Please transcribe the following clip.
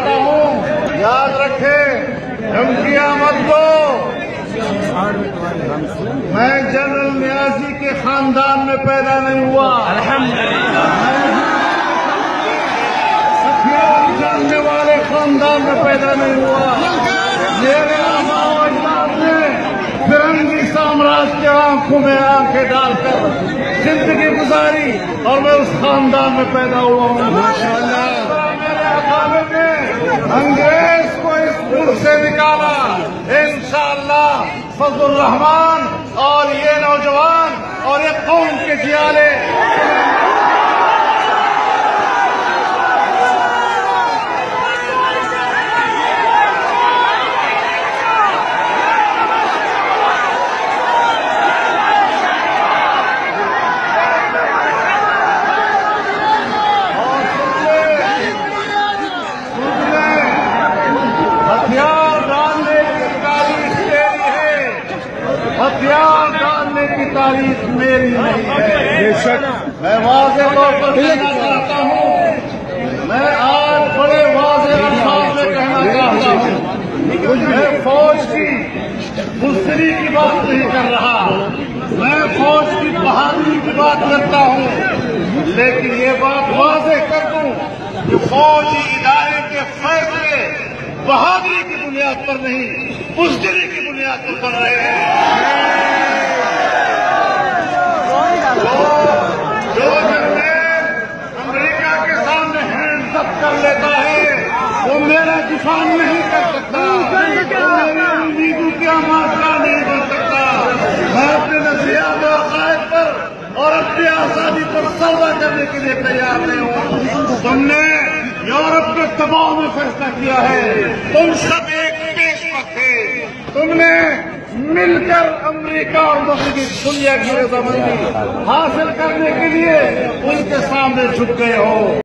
چاہتا ہوں، یاد رکھیں دھمکیاں مت دو۔ میں جنرل نیازی کے خاندان میں پیدا نہیں ہوا، ہتھیار جاننے والے خاندان میں پیدا نہیں ہوا۔ میرے آباء و اجداد نے فرنگی سامراج کے آنکھوں میں آنکھیں ڈال کر زندگی گزاری اور میں اس خاندان میں پیدا ہوا ہوں۔ میرے اکابر نے انگریز کو اس ملک سے نکالا، انشاءاللہ فضل الرحمان اور یہ نوجوان اور یہ قوم کے جیالے ہتھیار ڈالنے کی تاریخ میری نہیں ہے۔ بے شک میں واضح طور پر کہنا چاہتا ہوں، میں آج بڑے واضح الفاظ میں کہنا چاہتا ہوں، میں فوج کی بزدلی کی بات نہیں کر رہا، میں فوج کی بہادری کی بات کرتا ہوں، لیکن یہ بات واضح کر دوں کہ فوجی ادارے کے فیصلے بہادری کی بنیاد پر نہیں، بزدلی کی بنیاد پر بن رہے ہیں۔ جو جنرل امریکہ کے سامنے ہینڈ اپ کر لیتا ہے وہ میرا دفاع نہیں کر سکتا، وہ میری امیدوں کا معاملہ نہیں بن سکتا۔ میں اپنے نظریات و عقائد پر اور اپنی آزادی پر سودا کرنے کے لیے تیار نہیں ہوں۔ تم نے یورپ کے دباؤ میں فیصلہ کیا ہے، تم سب ایک پیش پر تھے، تم نے مل کر امریکہ اور مغربی دنیا کی رضامندی حاصل کرنے کے لیے ان کے سامنے جھک گئے ہو۔